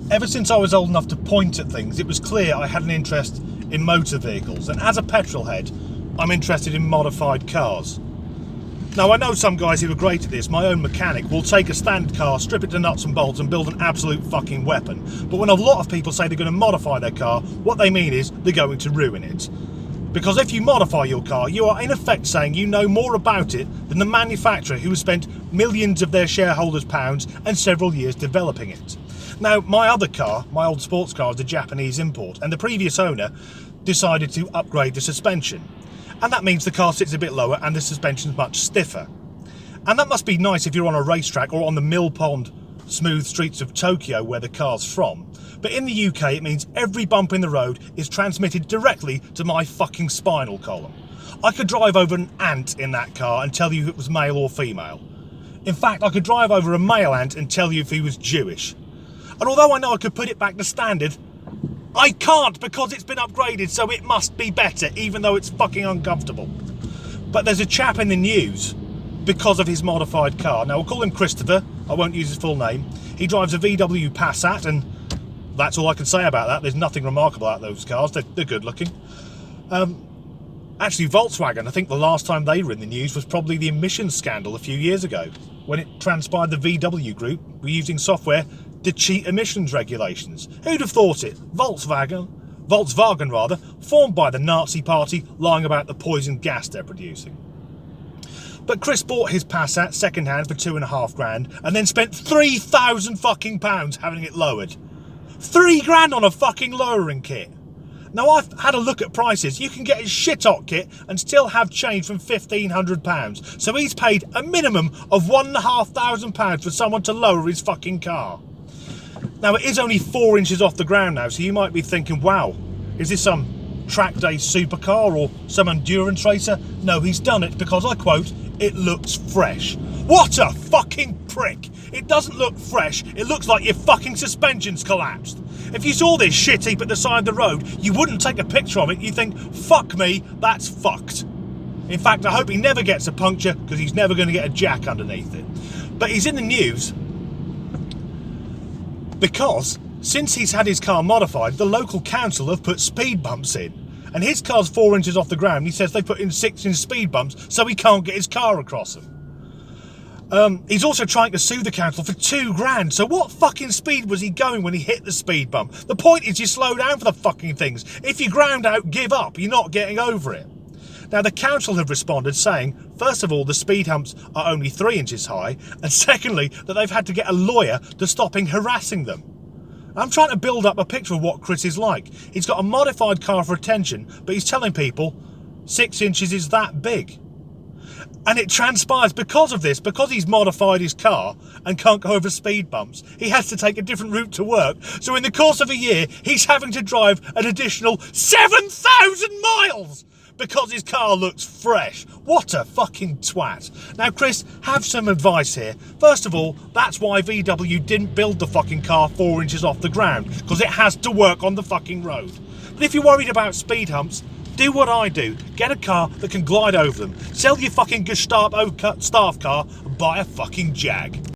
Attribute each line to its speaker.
Speaker 1: Ever since I was old enough to point at things, it was clear I had an interest in motor vehicles, and as a petrol head, I'm interested in modified cars. Now, I know some guys who are great at this. My own mechanic will take a standard car, strip it to nuts and bolts and build an absolute fucking weapon. But when a lot of people say they're going to modify their car, what they mean is they're going to ruin it. Because if you modify your car, you are in effect saying you know more about it than the manufacturer who has spent millions of their shareholders' pounds and several years developing it. Now, my other car, my old sports car, is a Japanese import, and the previous owner decided to upgrade the suspension. And that means the car sits a bit lower and the suspension's much stiffer. And that must be nice if you're on a racetrack or on the mill pond smooth streets of Tokyo where the car's from. But in the UK, it means every bump in the road is transmitted directly to my fucking spinal column. I could drive over an ant in that car and tell you if it was male or female. In fact, I could drive over a male ant and tell you if he was Jewish. And although I know I could put it back to standard, I can't because it's been upgraded, so it must be better, even though it's fucking uncomfortable. But there's a chap in the news because of his modified car. Now, we'll call him Christopher. I won't use his full name. He drives a VW Passat, and that's all I can say about that. There's nothing remarkable about those cars. They're good looking. Actually, Volkswagen, I think the last time they were in the news was probably the emissions scandal a few years ago, when it transpired the VW group were using software to cheat emissions regulations. Who'd have thought it? Volkswagen, formed by the Nazi party, lying about the poison gas they're producing. But Chris bought his Passat second-hand for £2,500 and then spent £3,000 fucking pounds having it lowered. £3,000 on a fucking lowering kit. Now, I've had a look at prices. You can get a shit-hot kit and still have change from £1,500. So he's paid a minimum of £1,500 for someone to lower his fucking car. Now, it is only 4 inches off the ground now, so you might be thinking, wow, is this some track day supercar or some endurance racer? No, he's done it because, I quote, it looks fresh. What a fucking prick. It doesn't look fresh, it looks like your fucking suspension's collapsed. If you saw this shit heap at the side of the road, you wouldn't take a picture of it. You think, fuck me, that's fucked. In fact, I hope he never gets a puncture because he's never going to get a jack underneath it. But he's in the news because since he's had his car modified, the local council have put speed bumps in. And his car's 4 inches off the ground. He says they put in 6-inch speed bumps so he can't get his car across them. He's also trying to sue the council for £2,000. So what fucking speed was he going when he hit the speed bump? The point is you slow down for the fucking things. If you ground out, give up. You're not getting over it. Now, the council have responded saying, first of all, the speed humps are only 3 inches high, and secondly, that they've had to get a lawyer to stop him harassing them. I'm trying to build up a picture of what Chris is like. He's got a modified car for attention, but he's telling people 6 inches is that big. And it transpires because of this, because he's modified his car and can't go over speed bumps, he has to take a different route to work. So in the course of a year, he's having to drive an additional 7,000 miles because his car looks fresh. What a fucking twat. Now, Chris, have some advice here. First of all, that's why VW didn't build the fucking car 4 inches off the ground, because it has to work on the fucking road. But if you're worried about speed humps, do what I do. Get a car that can glide over them. Sell your fucking Gestapo staff car and buy a fucking Jag.